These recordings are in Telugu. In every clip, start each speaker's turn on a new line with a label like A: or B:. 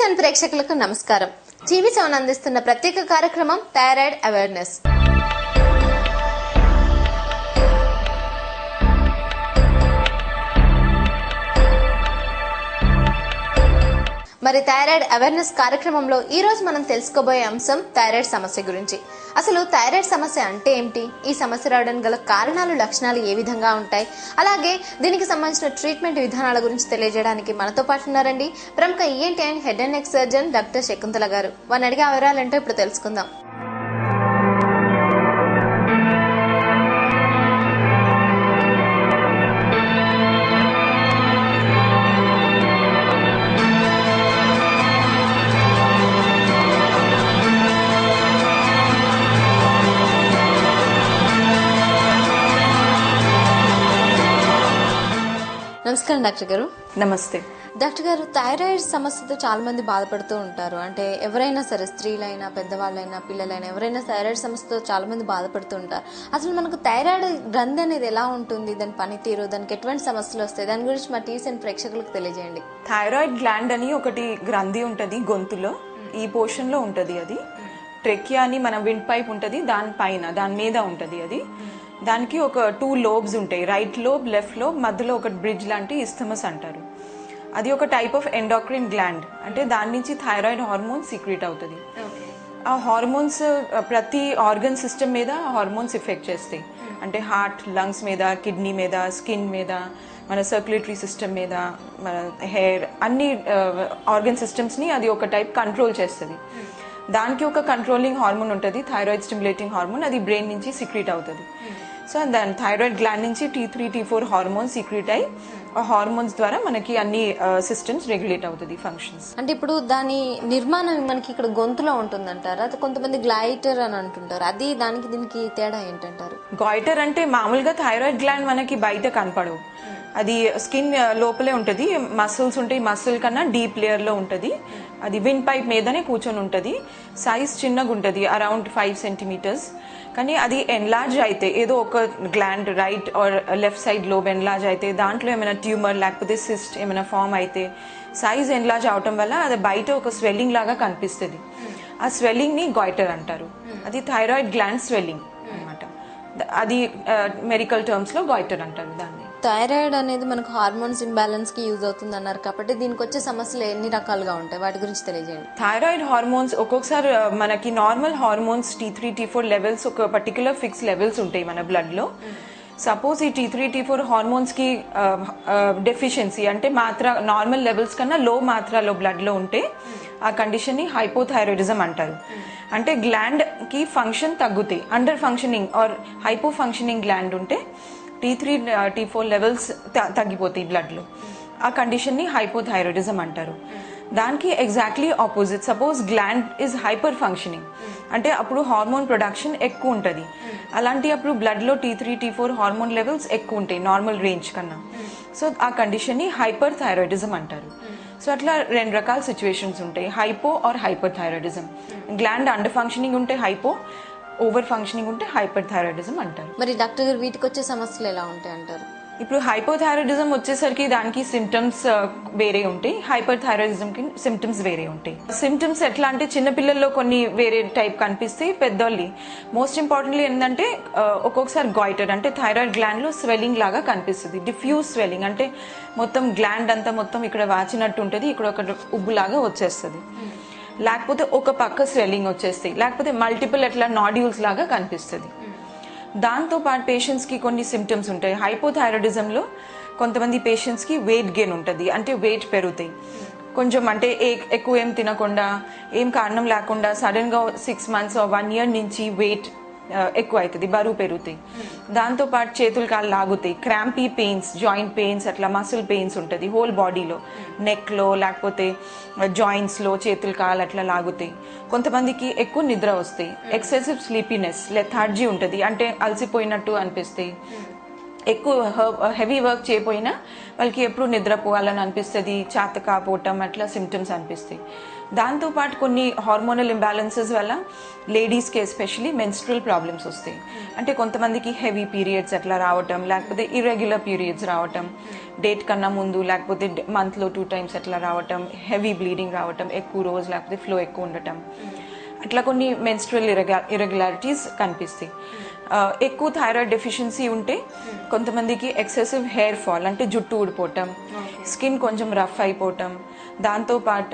A: టీవీ7 ప్రేక్షకులకు నమస్కారం. టీవీ7 అందిస్తున్న ప్రత్యేక కార్యక్రమం థైరాయిడ్ అవేర్నెస్. మరి థైరాయిడ్ అవేర్నెస్ కార్యక్రమంలో ఈ రోజు మనం తెలుసుకోబోయే అంశం థైరాయిడ్ సమస్య గురించి. అసలు థైరాయిడ్ సమస్య అంటే ఏమిటి, ఈ సమస్య రావడానికి గల కారణాలు, లక్షణాలు ఏ విధంగా ఉంటాయి, అలాగే దీనికి సంబంధించిన ట్రీట్మెంట్ విధానాల గురించి తెలియజేయడానికి మనతో పాటు ఉన్నారండి ప్రముఖ ENT and head and neck surgeon doctor Shakuntala గారు. వారిని అడిగే వివరాలంటే ఇప్పుడు తెలుసుకుందాం. నమస్కారం డాక్టర్ గారు.
B: నమస్తే
A: డాక్టర్ గారు, థైరాయిడ్ సమస్యతో చాలా మంది బాధపడుతూ ఉంటారు. అంటే ఎవరైనా సరే, స్త్రీలైనా, పెద్దవాళ్ళైనా, పిల్లలైనా, ఎవరైనా థైరాయిడ్ సమస్యతో చాలా మంది బాధపడుతూ ఉంటారు. అసలు మనకు థైరాయిడ్ గ్రంథి అనేది ఎలా ఉంటుంది, దాని పనితీరు, దానికి ఎటువంటి సమస్యలు వస్తాయి, దాని గురించి మా టీవీ7 ప్రేక్షకులకు తెలియజేయండి.
B: థైరాయిడ్ గ్లాండ్ అని ఒకటి గ్రంథి ఉంటది గొంతులో, ఈ పోర్షన్ లో ఉంటది. అది ట్రెకియా అని మన విండ్ పైప్ ఉంటది, దాని మీద ఉంటది. అది దానికి ఒక 2 లోబ్స్ ఉంటాయి, రైట్ లోబ్, లెఫ్ట్ లోబ్, మధ్యలో ఒక బ్రిడ్జ్ లాంటి ఇస్థమస్ అంటారు. అది ఒక టైప్ ఆఫ్ ఎండాక్రిన్ గ్లాండ్. అంటే దాని నుంచి థైరాయిడ్ హార్మోన్స్ సీక్రెట్ అవుతుంది. ఆ హార్మోన్స్ ప్రతి ఆర్గన్ సిస్టమ్ మీద హార్మోన్స్ ఎఫెక్ట్ చేస్తాయి. అంటే హార్ట్, లంగ్స్ మీద, కిడ్నీ మీద, స్కిన్ మీద, మన సర్క్యులేటరీ సిస్టమ్ మీద, మన హెయిర్, అన్ని ఆర్గన్ సిస్టమ్స్ ని అది ఒక టైప్ కంట్రోల్ చేస్తుంది. దానికి ఒక కంట్రోలింగ్ హార్మోన్ ఉంటుంది, థైరాయిడ్ స్టిమ్యులేటింగ్ హార్మోన్. అది బ్రెయిన్ నుంచి సీక్రెట్ అవుతుంది. సో దాని థైరాయిడ్ గ్లాండ్ నుంచి T3, T4 హార్మోన్స్ సీక్రెట్ అయ్యి ఆ హార్మోన్స్ ద్వారా మనకి అన్ని సిస్టమ్స్ రెగ్యులేట్ అవుతుంది, ఫంక్షన్స్.
A: అంటే ఇప్పుడు దాని నిర్మాణం మనకి ఇక్కడ గొంతులో ఉంటుందంటారా, కొంతమంది గ్లైటర్ అని అంటుంటారు, అది దానికి దీనికి తేడా ఏంటంటారు?
B: గాయిటర్ అంటే మామూలుగా థైరాయిడ్ గ్లాండ్ మనకి బయట కనపడవు, అది స్కిన్ లోపలే ఉంటది. మసిల్స్ ఉంటాయి, మసిల్ కన్నా డీప్ లేయర్ లో ఉంటది. అది విండ్ పైప్ మీదనే కూర్చొని ఉంటది. సైజ్ చిన్నగా ఉంటది, అరౌండ్ 5 సెంటీమీటర్స్. కానీ అది ఎన్లార్జ్ అయితే, ఏదో ఒక gland right are left side lobe enlarge అయితే, దాంట్లో ఏమైనా ట్యూమర్ లేకపోతే సిస్ట్ ఏమైనా ఫామ్ అయితే, సైజ్ ఎన్లార్జ్ అవటం వల్ల అది బయట ఒక స్వెల్లింగ్ లాగా కనిపిస్తుంది. ఆ స్వెల్లింగ్ ని గాయిటర్ అంటారు. అది థైరాయిడ్ గ్లాండ్ స్వెల్లింగ్ అనమాట. అది మెడికల్ టర్మ్స్ లో గాయిటర్ అంటారు దాన్ని.
A: థైరాయిడ్ అనేది మనకు హార్మోన్స్ ఇంబ్యాలెన్స్ కి యూజ్ అవుతుంది అన్నారు కాబట్టి దీనికి వచ్చే సమస్యలు ఎన్ని రకాలుగా ఉంటాయి, వాటి గురించి తెలియజేయండి.
B: థైరాయిడ్ హార్మోన్స్ ఒక్కొక్కసారి మనకి normal hormones T3, T4 levels ఒక పర్టికులర్ ఫిక్స్ లెవెల్స్ ఉంటాయి మన బ్లడ్ లో. సపోజ్ ఈ T3, T4 హార్మోన్స్ కి డెఫిషియన్సీ అంటే మాత్ర నార్మల్ లెవెల్స్ కన్నా లో మాత్రలో బ్లడ్ లో ఉంటే ఆ కండిషన్ ని హైపోథైరాయిడిజం అంటారు. అంటే గ్లాండ్ కి ఫంక్షన్ తగ్గుతాయి, under functioning or hypo functioning gland ఉంటే T3, T4 లెవెల్స్ తగ్గిపోతాయి బ్లడ్ లో. ఆ కండిషన్ ని హైపోథైరాయిడిజం అంటారు. దానికి exactly opposite, suppose gland is hyper functioning అంటే అప్పుడు హార్మోన్ ప్రొడక్షన్ ఎక్కువ ఉంటుంది. అలాంటి అప్పుడు బ్లడ్ లో T3, T4 హార్మోన్ లెవెల్స్ ఎక్కువ ఉంటాయి నార్మల్ రేంజ్ కన్నా. సో ఆ కండిషన్ ని హైపర్ థైరాయిడిజం అంటారు. సో అట్లా 2 రకాల సిచ్యువేషన్స్ ఉంటాయి, hypo or hyper thyroidism. Gland under functioning ఉంటే హైపో, ఓవర్ ఫంక్షనింగ్ ఉంటే హైపర్ థైరాయిడిజం అంటారు.
A: మరి డాక్టర్ గారు, వీటికి వచ్చే సమస్యలు ఎలా ఉంటాయి అంటారు?
B: ఇప్పుడు హైపోథైరాయిడిజం వచ్చేసరికి దానికి సిమ్టమ్స్ వేరే ఉంటాయి, హైపర్ థైరాయిడిజం కి సిమ్టమ్స్ వేరే ఉంటాయి. సిమ్టమ్స్ ఎట్లా అంటే చిన్నపిల్లల్లో కొన్ని వేరే టైప్ కనిపిస్తాయి, పెద్దోళ్ళి. మోస్ట్ ఇంపార్టెంట్లీ ఏంటంటే ఒక్కొక్కసారి గాయిటర్ అంటే థైరాయిడ్ గ్లాండ్ లో స్వెల్లింగ్ లాగా కనిపిస్తుంది, డిఫ్యూజ్ స్వెల్లింగ్ అంటే మొత్తం గ్లాండ్ అంతా మొత్తం ఇక్కడ వాచినట్టు ఉంటుంది, ఇక్కడ ఒక ఉబ్బు లాగా వచ్చేస్తుంది. లేకపోతే ఒక పక్క స్వెల్లింగ్ వచ్చేస్తాయి, లేకపోతే మల్టిపుల్ ఎట్లా నాడ్యూల్స్ లాగా కనిపిస్తుంది. దాంతో పాటు పేషెంట్స్ కి కొన్ని సిమ్టమ్స్ ఉంటాయి. హైపోథైరాయిడిజం లో కొంతమంది పేషెంట్స్ కి వెయిట్ గెయిన్ ఉంటుంది, అంటే వెయిట్ పెరుగుతాయి కొంచెం. అంటే ఎక్కువ ఏం తినకుండా, ఏం కారణం లేకుండా సడన్ గా 6 months or 1 year నుంచి వెయిట్ ఎక్కువ అవుతుంది, బరువు పెరుగుతాయి. దాంతో పాటు చేతులు కాళ్ళు లాగుతాయి, క్రాంపీ పెయిన్స్, జాయింట్ పెయిన్స్, అట్లా మసిల్ పెయిన్స్ ఉంటుంది హోల్ బాడీలో, నెక్ లో లేకపోతే జాయింట్స్ లో చేతులు కాళ్ళు అట్లా లాగుతాయి. కొంతమందికి ఎక్కువ నిద్ర వస్తాయి, ఎక్సెసివ్ స్లీపీనెస్, లెథార్జీ ఉంటుంది, అంటే అలసిపోయినట్టు అనిపిస్తాయి. ఎక్కువ హెవీ వర్క్ చేయకపోయినా వాళ్ళకి ఎప్పుడు నిద్రపోవాలని అనిపిస్తుంది, చేత కాపోవటం అట్లా సిమ్టమ్స్ అనిపిస్తాయి. దాంతోపాటు కొన్ని హార్మోనల్ ఇంబ్యాలెన్సెస్ వల్ల లేడీస్కి ఎస్పెషలీ మెన్స్ట్రల్ ప్రాబ్లమ్స్ వస్తాయి. అంటే కొంతమందికి హెవీ పీరియడ్స్ అట్లా రావటం, లేకపోతే ఇర్రెగ్యులర్ పీరియడ్స్ రావటం, డేట్ కన్నా ముందు లేకపోతే మంత్లో 2 times అట్లా రావటం, హెవీ బ్లీడింగ్ రావటం, ఎక్కువ రోజు లేకపోతే ఫ్లో ఎక్కువ ఉండటం, అట్లా కొన్ని మెన్స్ట్రువల్ ఇర్రెగ్యులారిటీస్ కనిపిస్తాయి. ఎక్కువ థైరాయిడ్ డెఫిషియన్సీ ఉంటే కొంతమందికి ఎక్సెసివ్ హెయిర్ ఫాల్ అంటే జుట్టు ఊడిపోవటం, స్కిన్ కొంచెం రఫ్ అయిపోవటం, దాంతోపాటు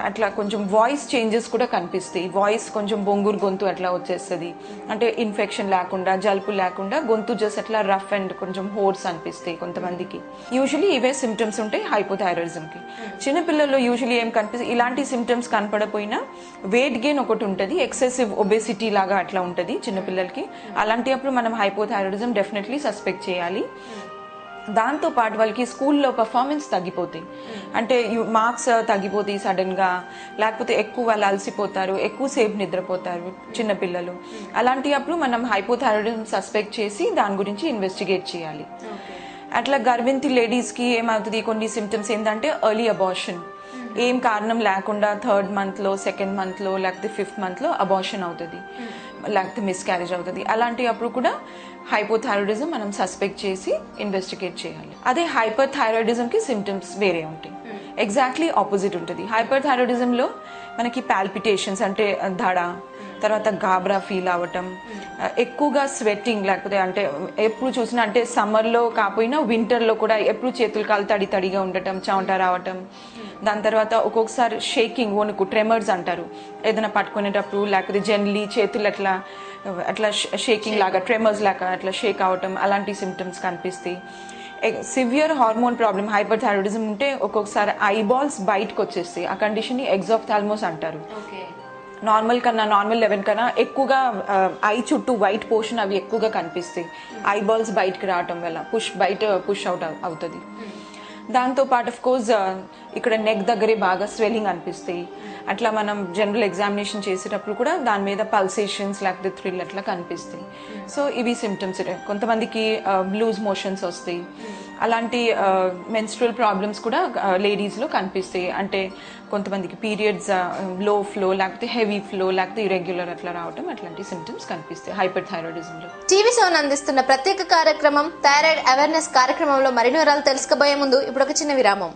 B: అట్లా కొంచెం వాయిస్ చేంజెస్ కూడా కనిపిస్తాయి. వాయిస్ కొంచెం బొంగురు గొంతు అట్లా వచ్చేస్తుంది. అంటే ఇన్ఫెక్షన్ లేకుండా, జలుపు లేకుండా గొంతు జస్ట్ అట్లా రఫ్ అండ్ కొంచెం హోర్స్ అనిపిస్తాయి కొంతమందికి. యూజువలీ ఇవే సిమ్టమ్స్ ఉంటాయి హైపోథైరాయిడిజంకి. చిన్నపిల్లల్లో యూజువలీ ఏం కనిపిస్తాయి, ఇలాంటి సిమ్టమ్స్ కనపడపోయినా వెయిట్ గెయిన్ ఒకటి ఉంటుంది, ఎక్సెసివ్ ఒబేసిటీ లాగా అట్లా ఉంటుంది చిన్నపిల్లలకి. అలాంటప్పుడు మనం హైపోథైరాయిడిజం డెఫినెట్లీ సస్పెక్ట్ చేయాలి. దాంతో పాటు వాళ్ళకి స్కూల్లో పర్ఫార్మెన్స్ తగ్గిపోతాయి, అంటే మార్క్స్ తగ్గిపోతాయి సడన్ గా, లేకపోతే ఎక్కువ వాళ్ళు అలసిపోతారు, ఎక్కువసేపు నిద్రపోతారు చిన్నపిల్లలు. అలాంటప్పుడు మనం హైపోథైరాయిడిజం సస్పెక్ట్ చేసి దాని గురించి ఇన్వెస్టిగేట్ చేయాలి. అట్లా గర్భిణీ లేడీస్ కి ఏమవుతుంది, కొన్ని సిమ్టమ్స్ ఏంటంటే ఎర్లీ అబార్షన్, ఏం కారణం లేకుండా 3rd month లో, 2nd month లో, లేకపోతే 5th month లో అబార్షన్ అవుతుంది, లేకపోతే మిస్క్యారేజ్ అవుతుంది. అలాంటి అప్పుడు కూడా హైపోథైరాయిడిజం మనం సస్పెక్ట్ చేసి ఇన్వెస్టిగేట్ చేయాలి. అదే హైపర్ థైరాయిడిజం కి సిమ్టమ్స్ వేరే ఉంటాయి, ఎగ్జాక్ట్లీ ఆపోజిట్ ఉంటుంది. హైపర్ థైరాయిడిజంలో మనకి పాల్పిటేషన్స్ అంటే దడ, తర్వాత గాబ్రా ఫీల్ అవ్వటం, ఎక్కువగా స్వెట్టింగ్, లేకపోతే అంటే ఎప్పుడు చూసినా అంటే సమ్మర్లో కాకపోయినా వింటర్లో కూడా ఎప్పుడు చేతులు కాలు తడిగా ఉండటం, చెమట రావటం. దాని తర్వాత ఒక్కొక్కసారి షేకింగ్, వణుకు, ట్రెమర్స్ అంటారు, ఏదైనా పట్టుకునేటప్పుడు లేకపోతే జనరలీ చేతులు అట్లా అట్లా షేకింగ్ లాగా, ట్రెమర్స్ లాగా అట్లా షేక్ అవటం, అలాంటి సిమ్టమ్స్ కనిపిస్తాయి. Severe hormone problem hyper thyroidism ఉంటే ఒక్కొక్కసారి ఐబాల్స్ బయటకు వచ్చేస్తాయి, ఆ కండిషన్ ని ఎగ్జాఫ్థాల్మోస్ అంటారు. నార్మల్ లెవెల్ కన్నా ఎక్కువగా ఐ చుట్టూ వైట్ పోర్షన్ అవి ఎక్కువగా కనిపిస్తాయి, ఐబాల్స్ బయటకు రావటం వల్ల పుష్ అవుట్ అవుతుంది. దాంతో పాటు ఆఫ్ కోర్స్ ఇక్కడ నెక్ దగ్గరే బాగా స్వెల్లింగ్ అనిపిస్తాయి. అట్లా మనం జనరల్ ఎగ్జామినేషన్ చేసేటప్పుడు కూడా దాని మీద పల్సేషన్స్ లేకపోతే థ్రిల్ అట్లా కనిపిస్తాయి. సో ఇవి సిమ్టమ్స్. కొంతమందికి లూజ్ మోషన్స్ వస్తాయి. అలాంటి మెన్స్ట్రువల్ ప్రాబ్లమ్స్ కూడా లేడీస్ లో కనిపిస్తాయి, అంటే కొంతమందికి పీరియడ్స్ లో ఫ్లో లేకపోతే హెవీ ఫ్లో లేకపోతే ఇరెగ్యులర్ అట్లా రావటం, అట్లాంటి సిమ్టమ్స్ కనిపిస్తాయి హైపర్ థైరాయిడిజం లో.
A: టీవీ సెవెన్ అందిస్తున్న ప్రత్యేక కార్యక్రమం థైరాయిడ్ అవేర్నెస్ కార్యక్రమంలో మరిన్ని వివరాలు తెలుసుకోబోయే ముందు ఇప్పుడు ఒక చిన్న విరామం.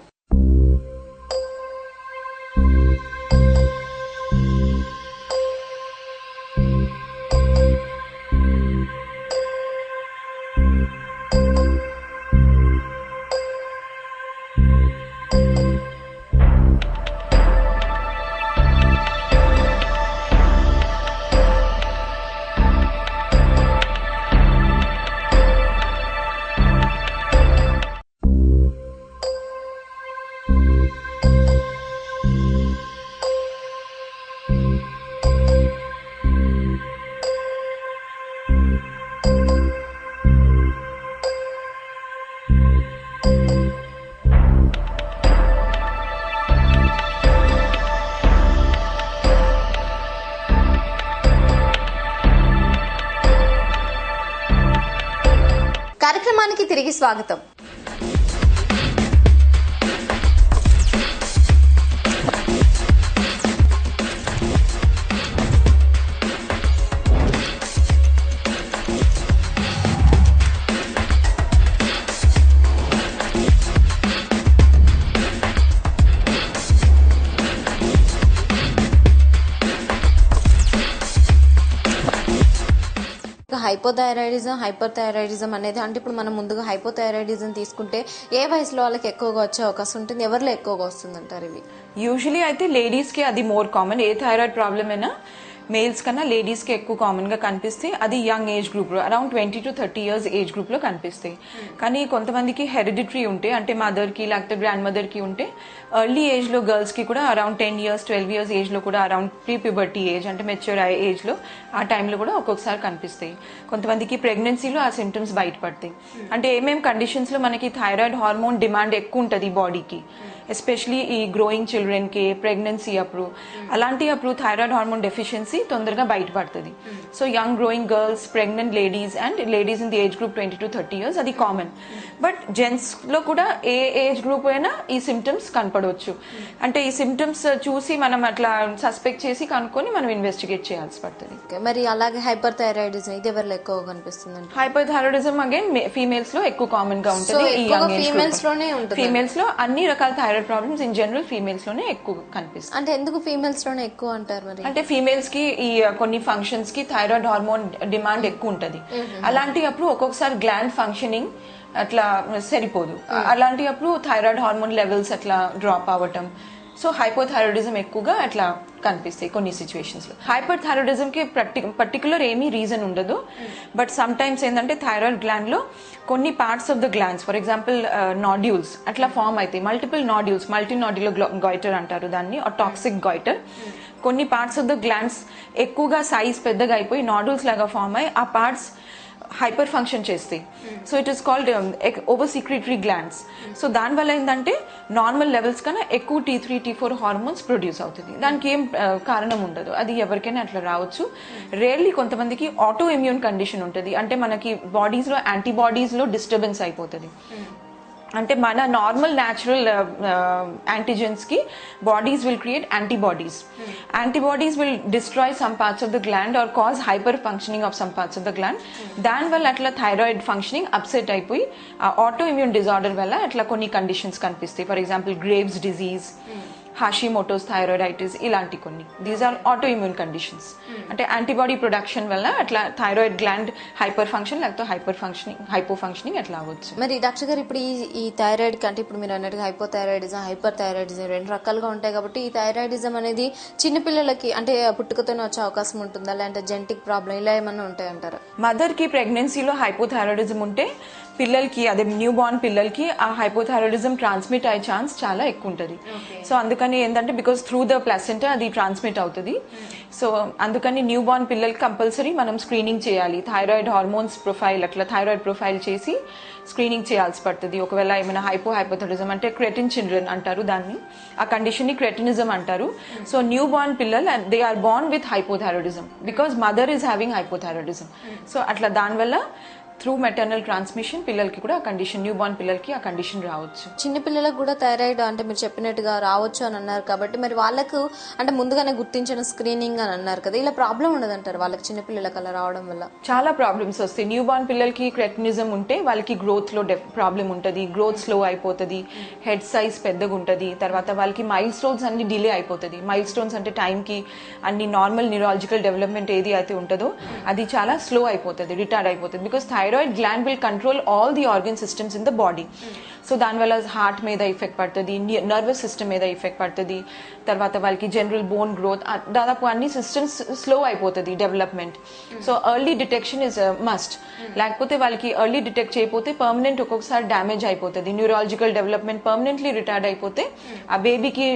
A: కార్యక్రమానికి తిరిగి స్వాగతం. హైపోథైరాయిడిజం, హైపర్ థైరాయిడిజం అనేది అంటే ఇప్పుడు మనం ముందుగా హైపోథైరాయిడిజం తీసుకుంటే ఏ వయసులో వాళ్ళకి ఎక్కువగా వచ్చే అవకాశం ఉంటుంది, ఎవరిలో ఎక్కువగా వస్తుంది అంటారు? ఇవి
B: యూజువలీ అయితే లేడీస్ కి అది మోర్ కామన్. ఏ థైరాయిడ్ ప్రాబ్లమ్ అయినా మేల్స్ కన్నా లేడీస్ కి ఎక్కువ కామన్ గా కనిపిస్తాయి. అది యంగ్ ఏజ్ గ్రూప్ లో, around 20 to 30 years age group లో కనిపిస్తాయి. కానీ కొంతమందికి హెరిడిటరీ ఉంటే, అంటే మదర్ కి లేకపోతే గ్రాండ్ మదర్ కి ఉంటే, ఎర్లీ ఏజ్ లో గర్ల్స్ కి కూడా అరౌండ్ 10 years 12 years ఏజ్ లో కూడా, అరౌండ్ ప్రీ ప్యూబర్టీ ఏజ్ అంటే మెచ్యూర్ ఏజ్ లో, ఆ టైంలో కూడా ఒక్కొక్కసారి కనిపిస్తాయి. కొంతమందికి ప్రెగ్నెన్సీలో ఆ సిమ్టమ్స్ బయటపడతాయి. అంటే ఏమేమి కండిషన్స్ లో మనకి థైరాయిడ్ హార్మోన్ డిమాండ్ ఎక్కువ ఉంటుంది బాడీకి, ఎస్పెషలీ ఈ గ్రోయింగ్ చిల్డ్రన్కి, ప్రెగ్నెన్సీ అప్పుడు, అలాంటి అప్పుడు థైరాయిడ్ హార్మోన్ డెఫిషియన్సీ తొందరగా బయటపడుతుంది. So young growing girls, pregnant ladies and ladies in the age group 20 to 30 years అది కామన్. బట్ జెంట్స్లో కూడా ఏ ఏజ్ గ్రూప్ అయినా ఈ సిమ్టమ్స్ కనపడవచ్చు. అంటే ఈ సిమ్టమ్స్ చూసి మనం అట్లా సస్పెక్ట్ చేసి కనుక్కొని మనం ఇన్వెస్టిగేట్ చేయాల్సి పడుతుంది.
A: మరి అలాగే హైపర్ థైరాయిడిజం ఇది ఎవరిలో ఎక్కువ కనిపిస్తుంది?
B: హైపర్ థైరాయిడిజం అగైన్ ఫీమేల్స్ లో ఎక్కువ కామన్ గా ఉంటుంది. ఫీమేల్స్ లో అన్ని రకాల thyroid problems in general females లోనే ఎక్కువ కనిపిస్తుంది.
A: అంటే ఎందుకు ఫీమేల్స్ లోనే ఎక్కువ అంటారు మరి?
B: అంటే ఫీమేల్స్ కి ఈ కొన్ని ఫంక్షన్స్ కి థైరాయిడ్ హార్మోన్ డిమాండ్ ఎక్కువ ఉంటది. అలాంటి అప్పుడు ఒక్కొక్కసారి గ్లాండ్ ఫంక్షనింగ్ అట్లా సరిపోదు. అలాంటి అప్పుడు థైరాయిడ్ హార్మోన్ లెవెల్స్ అట్లా డ్రాప్ అవ్వటం. సో హైపోథైరాయిడిజం ఎక్కువగా అట్లా కనిపిస్తాయి కొన్ని సిచ్యువేషన్స్ లో. హైపర్ థైరాయిడిజం కి పర్టికులర్ ఏమీ రీజన్ ఉండదు. బట్ సమ్ టైమ్స్ ఏంటంటే థైరాయిడ్ గ్లాండ్ లో కొన్ని parts of the glands, for example nodules అట్లా ఫామ్ అవుతాయి. మల్టిపుల్ నాడ్యూల్స్, మల్టీనాడ్యులర్ గాయిటర్ అంటారు దాన్ని, టాక్సిక్ గాయిటర్. కొన్ని పార్ట్స్ ఆఫ్ ద గ్లాండ్స్ ఎక్కువగా సైజ్ పెద్దగా అయిపోయి నాడ్యూల్స్ లాగా ఫామ్ అయ్యి ఆ పార్ట్స్ హైపర్ ఫంక్షన్ చేస్తాయి. So it is called over secretory glands. So దానివల్ల ఏంటంటే నార్మల్ లెవెల్స్ కన్నా ఎక్కువ T3, T4 హార్మోన్స్ ప్రొడ్యూస్ అవుతుంది. దానికి ఏం కారణం ఉండదు, అది ఎవరికైనా అట్లా రావచ్చు. రేర్లీ కొంతమందికి ఆటో ఇమ్యూన్ కండిషన్ ఉంటుంది. అంటే మనకి బాడీస్ లో యాంటీబాడీస్ లో డిస్టర్బెన్స్ అయిపోతుంది. అంటే మన నార్మల్ న్యాచురల్ యాంటీజెన్స్ కి bodies will create antibodies. Antibodies will destroy some parts of the gland or cause hyper functioning of some parts of the gland. దానివల్ల అట్లా థైరాయిడ్ ఫంక్షనింగ్ అప్సెట్ అయిపోయి ఆటో ఇమ్యూన్ డిజార్డర్ వల్ల అట్లా కొన్ని కండిషన్స్ కనిపిస్తాయి. For example Graves disease, Hashimoto's thyroiditis, ఇలాంటి కొన్ని. These are auto immune conditions. అంటే యాంటీబాడీ ప్రొడక్షన్ వల్ల అట్లా థైరాయిడ్ గ్లాండ్ హైపర్ ఫంక్షన్ లేకపోతే హైపో ఫంక్షనింగ్ అట్లా అవ్వచ్చు.
A: మరి డాక్టర్ గారు ఇప్పుడు ఈ థైరాయిడ్ కంటే ఇప్పుడు మీరు అన్నట్టుగా హైపోథైరాయిడిజం, హైపర్ థైరాయిడిజం రెండు రకాలుగా ఉంటాయి కాబట్టి ఈ థైరాయిడిజం అనేది చిన్నపిల్లలకి అంటే పుట్టుకతోనే వచ్చే అవకాశం ఉంటుందా, లేదంటే జెనెటిక్ ప్రాబ్లం ఇలా ఏమన్నా ఉంటాయంటారా?
B: మదర్ కి ప్రెగ్నెన్సీలో హైపోథైరాయిడిజం ఉంటే పిల్లలకి, అదే న్యూ బార్న్ పిల్లలకి ఆ హైపోథైరాయిడిజం ట్రాన్స్మిట్ అయ్యే ఛాన్స్ చాలా ఎక్కువ ఉంటుంది. సో అందుకని ఏంటంటే బికాస్ త్రూ ద ప్లాసెంటా అది ట్రాన్స్మిట్ అవుతుంది. సో అందుకని న్యూ బార్న్ పిల్లలకి కంపల్సరీ మనం స్క్రీనింగ్ చేయాలి. థైరాయిడ్ హార్మోన్స్ ప్రొఫైల్, అట్లా థైరాయిడ్ ప్రొఫైల్ చేసి స్క్రీనింగ్ చేయాల్సి పడుతుంది. ఒకవేళ ఏమైనా హైపోథైరాయిడిజం అంటే క్రెటిన్ చిల్డ్రన్ అంటారు దాన్ని, ఆ కండిషన్ ని క్రెటినిజం అంటారు. సో న్యూ బార్న్ పిల్లలు they are born with hypothyroidism because mother is having hypothyroidism. So అట్లా దానివల్ల త్రూ మెటర్నల్ ట్రాన్స్మిషన్ పిల్లలకి కూడా ఆ కండిషన్, న్యూ బార్న్ పిల్లలకి ఆ కండిషన్ రావచ్చు.
A: చిన్న పిల్లలకు కూడా థైరాయిడ్ అంటే మీరు చెప్పినట్టుగా రావచ్చు అని అన్నారు కాబట్టి మరి వాళ్ళకు అంటే ముందుగానే గుర్తించిన స్క్రీనింగ్ అని అన్నారు కదా, ఇలా ప్రాబ్లం ఉండదంటారు వాళ్ళకి చిన్నపిల్లలకు అలా రావడం వల్ల?
B: చాలా ప్రాబ్లమ్స్ వస్తాయి. న్యూ బార్న్ పిల్లలకి క్రెటినిజం ఉంటే వాళ్ళకి గ్రోత్ లో ప్రాబ్లం ఉంటుంది, గ్రోత్ స్లో అయిపోతుంది, హెడ్ సైజ్ పెద్దగా ఉంటుంది. తర్వాత వాళ్ళకి మైల్ స్టోన్స్ అన్ని డిలే అయిపోతుంది. మైల్ స్టోన్స్ అంటే టైంకి అన్ని నార్మల్ న్యూరాలజికల్ డెవలప్మెంట్ ఏది అయితే ఉంటుందో అది చాలా స్లో అయిపోతుంది, రిటార్డ్ అయిపోతుంది. Because thyroid gland will control all the organ systems in the body. So దానివల్ల హార్ట్ మీద ఎఫెక్ట్ పడుతుంది, నర్వస్ సిస్టమ్ మీద ఎఫెక్ట్ పడుతుంది. తర్వాత వాళ్ళకి జనరల్ బోన్ గ్రోత్, దాదాపు అన్ని సిస్టమ్స్ స్లో అయిపోతుంది development. So early detection is must. లేకపోతే వాళ్ళకి ఎర్లీ డిటెక్ట్ చేయకపోతే పర్మనెంట్ ఒక్కొక్కసారి డ్యామేజ్ అయిపోతుంది. న్యూరాలజికల్ డెవలప్మెంట్ పర్మనెంట్లీ రిటార్డ్ అయిపోతే ఆ బేబీకి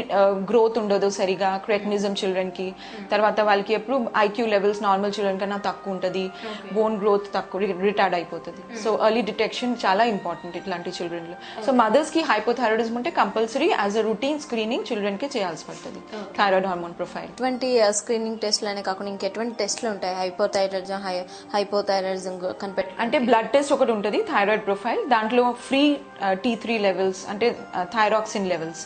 B: గ్రోత్ ఉండదు సరిగా, క్రెటినిజం చిల్డ్రన్ కి. తర్వాత వాళ్ళకి ఎప్పుడు ఐక్యూ లెవెల్స్ నార్మల్ చిల్డ్రన్ కన్నా తక్కువ ఉంటుంది, బోన్ గ్రోత్ తక్కువ, రిటార్డ్ అయిపోతుంది. సో ఎర్లీ డిటెక్షన్ చాలా ఇంపార్టెంట్ ఇట్లాంటి చిల్డ్రన్ లో. సో మదర్స్ కి హైపోథైరాయిడిజం ఉంటే compulsory as a routine screening children కి చేయాల్సి పడుతుంది థైరాయిడ్ హార్మోన్ ప్రొఫైల్.
A: ఇటువంటి స్క్రీనింగ్ టెస్ట్లు అనే కాకుండా ఇంకెటువంటి టెస్ట్లు ఉంటాయి హైపోథైరాయిడిజం కనిపెట్టి?
B: అంటే బ్లడ్ టెస్ట్ ఒకటి ఉంటుంది, థైరాయిడ్ ప్రొఫైల్. దాంట్లో ఫ్రీ T3 లెవెల్స్ అంటే thyroxine levels,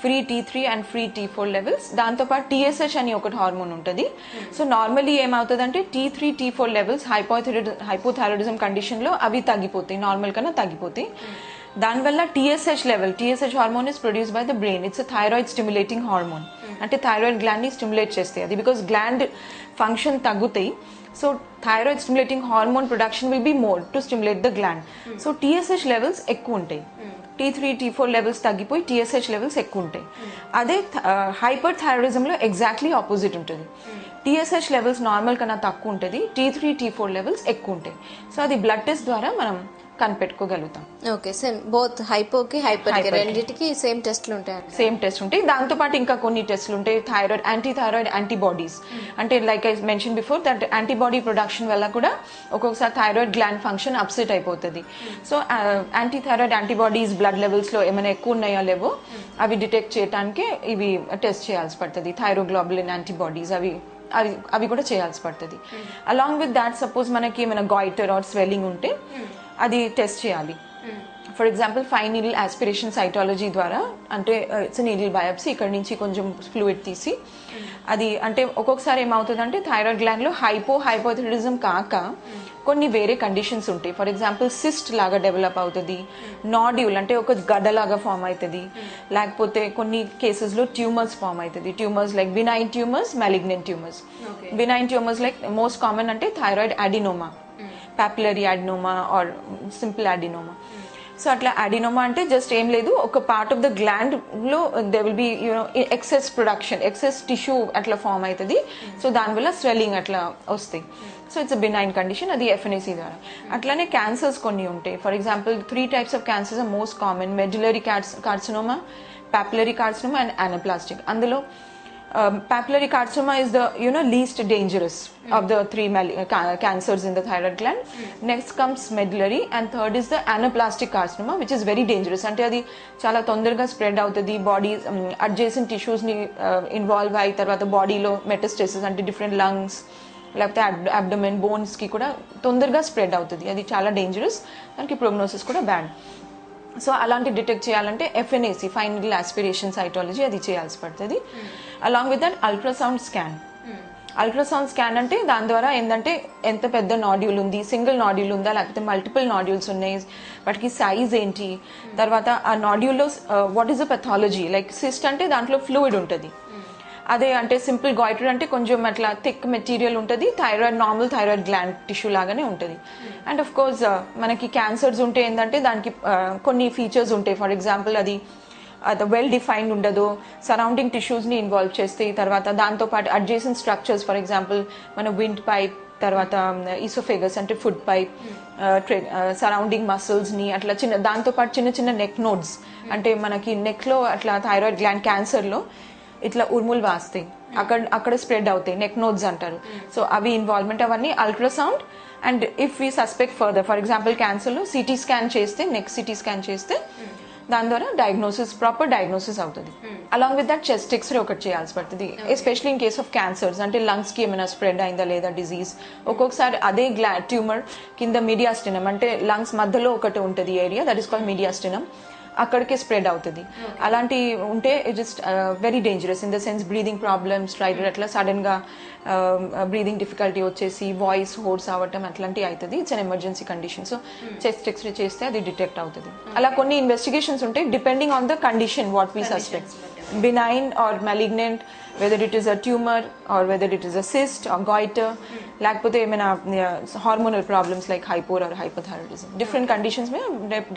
B: free T3 and free T4 levels. దాంతోపాటు TSH అని ఒకటి హార్మోన్ ఉంటుంది. సో నార్మల్లీ ఏమవుతుంది అంటే T3, T4 levels hypothyroidism condition లో అవి తగ్గిపోతాయి, నార్మల్ కన్నా తగ్గిపోతాయి. దానివల్ల TSH hormone is produce by the brain. It's thyroid stimulating hormone. అంటే థైరాయిడ్ గ్లాండ్ ని స్టిమ్యులేట్ చేస్తాయి అది, బికాస్ గ్లాండ్ ఫంక్షన్ తగ్గుతాయి. So thyroid stimulating hormone production will be more to stimulate the gland. So TSH levels ఎక్కువ ఉంటాయి, T3, T4 లెవెల్స్ తగ్గిపోయి TSH లెవెల్స్ ఎక్కువ ఉంటాయి. అదే హైపర్ థైరాయిడిజం లో ఎగ్జాక్ట్లీ ఆపోజిట్ ఉంటుంది. TSH లెవెల్స్ నార్మల్ కన్నా తక్కువ ఉంటుంది, T3, T4 లెవెల్స్ ఎక్కువ ఉంటాయి. సో అది బ్లడ్ టెస్ట్ ద్వారా మనం కనిపెట్టుకోగలుగుతాం.
A: ఓకే, సేమ్ బోత్ హైపోకి హైపర్కి రెండింటికి సేమ్ టెస్ట్లు ఉంటాయి.
B: సేమ్ టెస్ట్ ఉంటాయి. దాంతో పాటు ఇంకా కొన్ని టెస్ట్లు ఉంటాయి. థైరాయిడ్, యాంటీ థైరాయిడ్ యాంటీబాడీస్, అంటే like I mention before that antibody production వల్ల కూడా ఒక్కొక్కసారి థైరాయిడ్ గ్లాండ్ ఫంక్షన్ అప్సెట్ అయిపోతుంది. So anti thyroid antibodies blood levels లో ఏమైనా ఎక్కువ ఉన్నాయో లేవో అవి డిటెక్ట్ చేయడానికి ఇవి టెస్ట్ చేయాల్సి పడుతుంది. థైరోగ్లోబులిన్ యాంటీబాడీస్ అవి కూడా చేయాల్సి పడుతుంది. అలాంగ్ విత్ దాట్ సపోజ్ మనకి ఏమైనా గాయిటర్ ఆర్ స్వెల్లింగ్ ఉంటే అది టెస్ట్ చేయాలి. For example 5 needle aspiration cytology ద్వారా, అంటే ఇట్స్ నీడిల్ బయాప్సీ, ఇక్కడ నుంచి కొంచెం ఫ్లూయిడ్ తీసి అది, అంటే ఒక్కొక్కసారి ఏమవుతుందంటే థైరాయిడ్ గ్లాండ్ లో హైపోథైరాయిడిజం కాక కొన్ని వేరే కండిషన్స్ ఉంటాయి. ఫర్ ఎగ్జాంపుల్ సిస్ట్ లాగా డెవలప్ అవుతుంది, నాడ్యూల్ అంటే ఒక గడ్డలాగా ఫామ్ అవుతుంది, లేకపోతే కొన్ని కేసెస్ లో ట్యూమర్స్ ఫామ్ అవుతుంది. Tumours like benign tumours, malignant tumours. Benign tumours like most common అంటే thyroid adenoma, popularly adenoma or simple adenoma. So అట్లా అడినోమా అంటే జస్ట్ ఏం లేదు, ఒక పార్ట్ ఆఫ్ ద గ్లాండ్ లో they will be excess production, excess tissue అట్లా ఫామ్ అవుతుంది. సో దానివల్ల స్వెల్లింగ్ అట్లా వస్తాయి. సో ఇట్స్ బినైన్ కండిషన్, అది ఎఫ్ఎన్ఏసి ద్వారా. అట్లానే క్యాన్సర్స్ కొన్ని ఉంటాయి. For example 3 types of cancers are most common: medullary carcinoma, papillary carcinoma and anaplastic. అందులో papillary carcinoma is the least dangerous of the 3 cancers in the thyroid gland. Next comes medullary, and third is the anaplastic carcinoma, which is very dangerous. అంటే అది చాలా తొందరగా స్ప్రెడ్ అవుతుంది, బాడీ అడ్జేసెంట్ టిష్యూస్ ని ఇన్వాల్వ్ అయ్యి తర్వాత బాడీలో మెటాస్టేసిస్ అంటే డిఫరెంట్ లంగ్స్ లేకపోతే అబ్డమెన్ బోన్స్ కి కూడా తొందరగా స్ప్రెడ్ అవుతుంది. అది చాలా డేంజరస్, దానికి ప్రోగ్నోసిస్ కూడా బ్యాడ్. సో అలాంటి డిటెక్ట్ చేయాలంటే ఎఫ్ఎన్ఏసి, 5 నీడిల్ ఆస్పిరేషన్ సైటాలజీ, అది చేయాల్సి పడుతుంది. Along with that ultrasound scan. Ultrasound scan అంటే దాని ద్వారా ఏంటంటే ఎంత పెద్ద నాడ్యూల్ ఉంది, సింగిల్ నాడ్యూల్ ఉందా లేకపోతే మల్టిపుల్ నాడ్యూల్స్ ఉన్నాయి, వాటికి సైజ్ ఏంటి, తర్వాత ఆ నాడ్యూల్లో what is the pathology. Like cyst అంటే దాంట్లో ఫ్లూయిడ్ ఉంటుంది, అదే అంటే సింపుల్ గాయిటర్ అంటే కొంచెం అట్లా థిక్ మెటీరియల్ ఉంటుంది, thyroid normal thyroid gland tissue లాగానే ఉంటుంది. అండ్ ఆఫ్ కోర్స్ మనకి క్యాన్సర్స్ ఉంటే ఏంటంటే దానికి కొన్ని ఫీచర్స్ ఉంటాయి. ఫర్ ఎగ్జాంపుల్ అది వెల్ డిఫైన్డ్ ఉండదు, సరౌండింగ్ టిష్యూస్ ని ఇన్వాల్వ్ చేస్తాయి. తర్వాత దాంతో పాటు అడ్జేసెంట్ స్ట్రక్చర్స్, ఫర్ ఎగ్జాంపుల్ మన విండ్ పైప్, తర్వాత ఈసోఫేగస్ అంటే ఫుడ్ పైప్, సరౌండింగ్ మసిల్స్ ని అట్లా దాంతో పాటు చిన్న చిన్న నెక్ నోడ్స్, అంటే మనకి నెక్ లో అట్లా థైరాయిడ్ గ్లాండ్ క్యాన్సర్ లో ఇట్లా ఉర్ములు వాస్తాయి, అక్కడ స్ప్రెడ్ అవుతాయి, నెక్ నోడ్స్ అంటారు. సో అవి ఇన్వాల్వ్మెంట్ అవన్నీ ultrasound. And if we suspect further, for example cancer లో సిటీ స్కాన్ చేస్తే, నెక్ సిటీ స్కాన్ చేస్తే దాని ద్వారా డయాగ్నోసిస్, ప్రాపర్ డయాగ్నోసిస్ అవుతుంది. Along with that chest X-ray ఒకటి చేయాల్సి పడుతుంది, especially in case of cancers, అంటే లంగ్స్ కి ఏమైనా స్ప్రెడ్ అయిందా లేదా డిజీజ్. ఒక్కొక్కసారి అదే ట్యూమర్ కింద మీడియాస్టినం, అంటే లంగ్స్ మధ్యలో ఒకటి ఉంటుంది area, that is called mediastinum, అక్కడికే స్ప్రెడ్ అవుతుంది. అలాంటి ఉంటే it is very dangerous in the sense breathing problems, అట్లా సడన్ గా బ్రీదింగ్ డిఫికల్టీ వచ్చేసి వాయిస్ హోర్స్ అవ్వటం అట్లాంటివి అవుతుంది. It's an emergency condition. So chest X-ray చేస్తే అది డిటెక్ట్ అవుతుంది. అలా కొన్ని ఇన్వెస్టిగేషన్స్ ఉంటాయి depending on the condition what we suspect, benign or malignant, whether it is a tumor or whether it is a cyst or goiter, లేకపోతే ఏమైనా hormonal problems like hyper or hypothyroidism, different conditions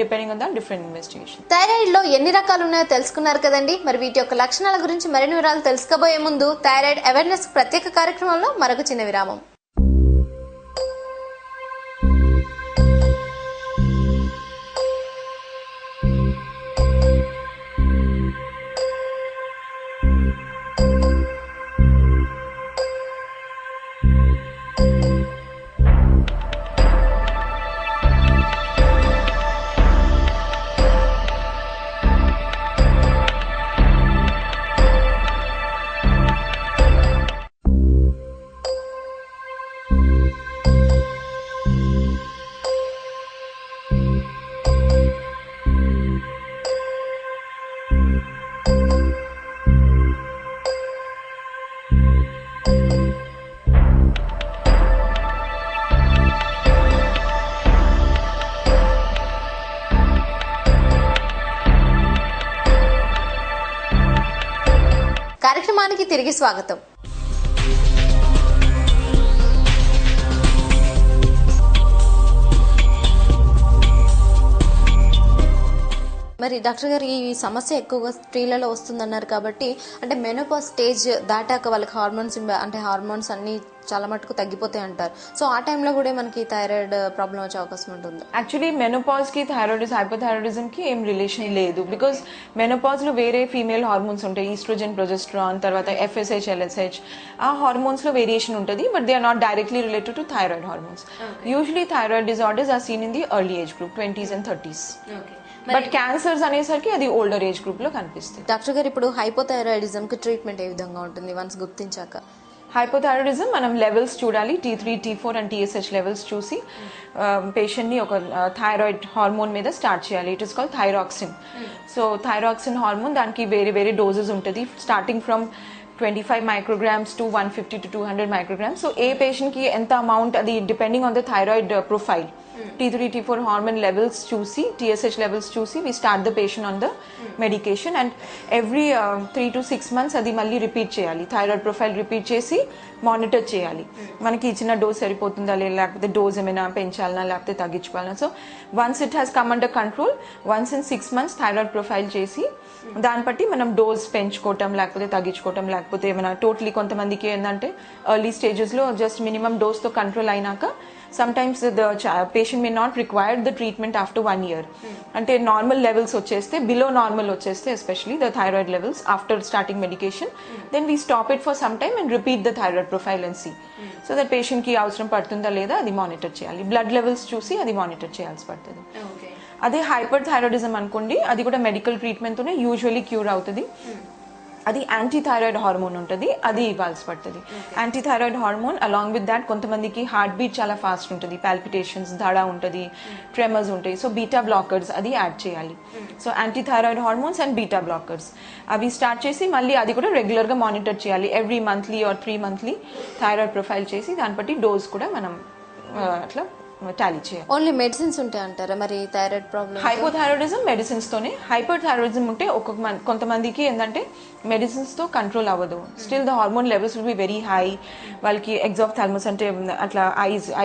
B: depending on the different investigation.
A: Thyroid లో ఎన్ని రకాలు ఉన్నాయో తెలుసుకున్నారు కదండి. మరి వీటి యొక్క లక్షణాల గురించి మరిన్ని వివరాలు తెలుసుకోబోయే ముందు థైరాయిడ్ అవేర్నెస్ ప్రత్యేక కార్యక్రమంలో మరొక చిన్న విరామం. కార్యక్రమానికి తిరిగి స్వాగతం. మరి డాక్టర్ గారు ఈ సమస్య ఎక్కువగా స్త్రీలలో వస్తుందన్నారు కాబట్టి అంటే మెనోపాజ్ స్టేజ్ దాటాక వాళ్ళకి హార్మోన్స్ అన్ని చాలా మటుకు తగ్గిపోతాయి అంటారు. సో ఆ టైంలో కూడా మనకి థైరాయిడ్ ప్రాబ్లం వచ్చే అవకాశం ఉంటుంది.
B: యాక్చువల్లీ మెనోపాజ్ కి హైపోథైరాయిడిజం కి ఏం రిలేషన్ లేదు. బికాస్ మెనోపాజ్ లో వేరే ఫీమేల్ హార్మోన్స్ ఉంటాయి, ఈస్ట్రోజన్, ప్రొజెస్ట్రాన్, తర్వాత FSH, LSH. ఆ హార్మోన్స్ లో వేరియేషన్ ఉంటుంది, but they are not directly related to thyroid hormones. Usually thyroid disorders are seen in the early age group 20s and 30s. But cancers అనేసరికి అది ఓల్డర్ ఏజ్ గ్రూప్ లో కనిపిస్తుంది.
A: డాక్టర్ గారు ఇప్పుడు హైపోథైరాయిడిజం కి ట్రీట్మెంట్ ఏ విధంగా ఉంటుంది వన్స్ గుర్తించాక?
B: హైపోథైరాయిడిజం మనం లెవెల్స్ చూడాలి, T3, T4 and TSH levels చూసి పేషెంట్ ని ఒక థైరాయిడ్ హార్మోన్ మీద స్టార్ట్ చేయాలి. It is called thyroxine. So thyroxine hormone దానికి వేరే వేరే డోసెస్ ఉంటుంది, starting from 25 micrograms to 150 to 200 micrograms. So ఏ పేషెంట్ కి ఎంత అమౌంట్ అది depending on the thyroid profile. T3, T4 hormone levels చూసి, TSH లెవెల్స్ చూసి we start the patient on the medication. And every 3 to 6 months అది మళ్ళీ రిపీట్ చేయాలి, థైరాయిడ్ ప్రొఫైల్ రిపీట్ చేసి మానిటర్ చేయాలి. మనకి ఇచ్చిన డోస్ సరిపోతుందా లేకపోతే డోస్ ఏమైనా పెంచాలనా లేకపోతే తగ్గించుకోవాలన్నా. So once it has come under control, once in 6 months thyroid profile చేసి దాన్ని బట్టి మనం డోస్ పెంచుకోవటం లేకపోతే తగ్గించుకోవటం, లేకపోతే ఏమైనా టోటలీ కొంతమందికి ఏంటంటే ఎర్లీ స్టేజెస్ లో జస్ట్ మినిమం డోస్ తో కంట్రోల్ అయినాక sometimes the patient may not require the treatment after 1 year. అంటే నార్మల్ లెవెల్స్ వచ్చేస్తే, బిలో నార్మల్ వచ్చేస్తే especially the thyroid levels after starting medication, then we stop it for some time and repeat the thyroid profile and see. So that patient కి అవసరం పడుతుందా లేదా అది మానిటర్ చేయాలి, బ్లడ్ లెవెల్స్ చూసి అది మానిటర్ చేయాల్సి పడుతుంది. అదే హైపర్ థైరాయిడిజం అనుకోండి, అది కూడా మెడికల్ ట్రీట్మెంట్ తోనే యూజువల్లీ క్యూర్ అవుతుంది. అది యాంటీ థైరాయిడ్ హార్మోన్ ఉంటుంది, అది ఇవ్వాల్సి పడుతుంది. Anti thyroid hormone along with that కొంతమందికి హార్ట్ బీట్ చాలా ఫాస్ట్ ఉంటుంది, పాల్పిటేషన్స్, దడ ఉంటుంది, ట్రెమర్స్ ఉంటాయి. సో బీటా బ్లాకర్స్ అది యాడ్ చేయాలి. So anti thyroid hormones and beta blockers అవి స్టార్ట్ చేసి మళ్ళీ అది కూడా రెగ్యులర్ గా మానిటర్ చేయాలి. Every monthly or 3 monthly thyroid profile చేసి దాన్ని బట్టి డోస్ కూడా మనం అట్లా టాలీ చేయాలి.
A: ఓన్లీ మెడిసిన్స్ ఉంటాయి అంటారా మరి థైరాయిడ్ ప్రాబ్లమ్?
B: హైపోథైరాయిడిజం మెడిసిన్స్ తోనే, హైపర్ థైరాయిడిజం ఉంటే కొంతమందికి ఏంటంటే మెడిసిన్స్ తో కంట్రోల్ అవ్వదు, still the hormone levels will be very high. వాళ్ళకి ఎగ్జాఫ్థాల్మస్ అంటే అట్లా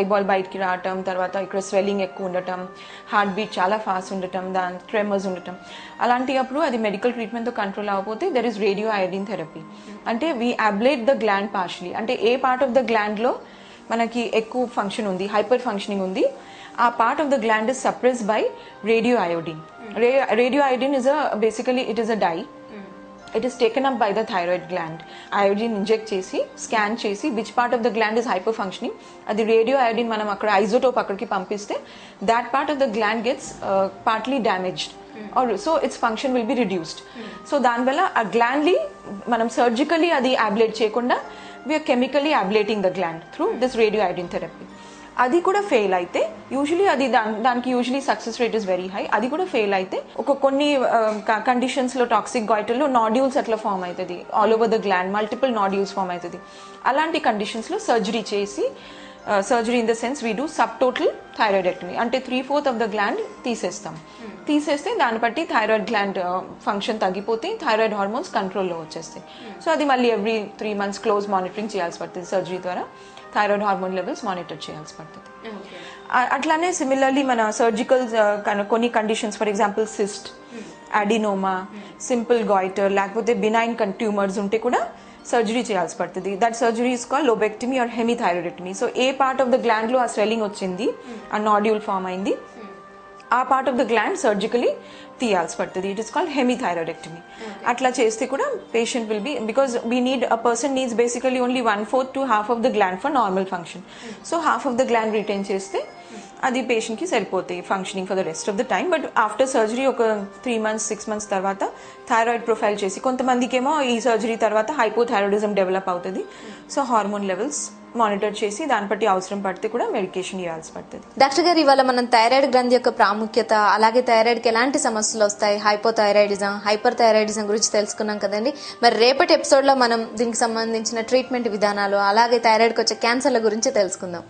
B: ఐబాల్ బయటికి రావటం, తర్వాత ఇక్కడ స్వెల్లింగ్ ఎక్కువ ఉండటం, హార్ట్ బీట్ చాలా ఫాస్ట్ ఉండటం, దాని ట్రెమర్స్ ఉండటం. అలాంటి అప్పుడు అది మెడికల్ ట్రీట్మెంట్ తో కంట్రోల్ అవ్వకపోతే there is radio iodine therapy. అంటే we ablate the gland partially, అంటే ఏ పార్ట్ ఆఫ్ ద గ్లాండ్ లో మనకి ఎక్కువ ఫంక్షన్ ఉంది, హైపర్ ఫంక్షనింగ్ ఉంది, ఆ part of the gland is suppressed by radio iodine. Radio iodine is basically it is a dye. It is taken up by the thyroid gland. Iodine inject చేసి స్కాన్ చేసి which part of the gland is hyper functioning, అది రేడియో అయోడిన్ మనం అక్కడ ఐజోటోప్ అక్కడికి పంపిస్తే that part of the gland gets partly damaged, so its function will be reduced. So దానివల్ల ఆ గ్లాండ్లీ మనం సర్జికలీ అది అబ్లేట్ చేయకుండా we're chemically ablating the gland through this radio iodine therapy. అది కూడా ఫెయిల్ అయితే యూజువలీ అది దానికి usually success rate is very high. అది కూడా ఫెయిల్ అయితే కొన్ని కండిషన్స్ లో టాక్సిక్ గాయిటర్ లో నాడ్యూల్స్ అట్లా ఫామ్ అవుతుంది, all over the gland multiple nodules form అవుతుంది. అలాంటి కండిషన్స్ లో సర్జరీ చేసి, surgery in the sense we do sub total thyroidectomy, అంటే 3/4 ఆఫ్ ద గ్లాండ్ తీసేస్తాం. తీసేస్తే దాన్ని బట్టి థైరాయిడ్ గ్లాండ్ ఫంక్షన్ తగ్గిపోతే థైరాయిడ్ హార్మోన్స్ కంట్రోల్లో వచ్చేస్తాయి. సో అది మళ్ళీ ఎవ్రీ 3 months క్లోజ్ మానిటరింగ్ చేయాల్సి పడుతుంది, సర్జరీ ద్వారా థైరాయిడ్ హార్మోన్ లెవెల్స్ మానిటర్ చేయాల్సి పడుతుంది. అట్లానే సిమిలర్లీ మన సర్జికల్ కొన్ని conditions, for example cyst, adenoma, simple goitre, లేకపోతే బినైన్ ట్యూమర్స్ ఉంటే కూడా సర్జరీ చేయాల్సి పడుతుంది. That surgery is called lobectomy or hemithyroidectomy. So ఏ పార్ట్ ఆఫ్ ద గ్లాండ్ లో ఆ స్వెల్లింగ్ వచ్చింది, ఆ నాడ్యూల్ ఫామ్ అయింది, ఆ part of the gland surgically తీయాల్సి పడుతుంది. It is called hemithyroidectomy. అట్లా చేస్తే కూడా patient will be, because we need a person needs basically only 1/4 to half of the gland for normal function. So half of the gland retain చేస్తే అది పేషెంట్ కి సరిపోతాయి functioning for the rest of the time. But after surgery ఒక 3 months 6 months తర్వాత థైరాయిడ్ ప్రొఫైల్ చేసి, కొంతమందికి ఏమో ఈ సర్జరీ తర్వాత హైపోథైరాయిడిజం డెవలప్ అవుతుంది. సో హార్మోన్ లెవెల్స్ మానిటర్ చేసి దాన్ని బట్టి అవసరం పడితే కూడా మెడికేషన్ ఇవ్వాల్సి పడుతుంది.
A: డాక్టర్ గారు, ఇవాళ మనం థైరాయిడ్ గ్రంథి యొక్క ప్రాముఖ్యత, అలాగే థైరాయిడ్ కి ఎలాంటి సమస్యలు వస్తాయి, హైపోథైరాయిడిజం, హైపర్ థైరాయిడిజం గురించి తెలుసుకున్నాం కదండి. మరి రేపటి ఎపిసోడ్ లో మనం దీనికి సంబంధించిన ట్రీట్మెంట్ విధానాలు, అలాగే థైరాయిడ్ కి వచ్చే క్యాన్సర్ల గురించి తెలుసుకుందాం.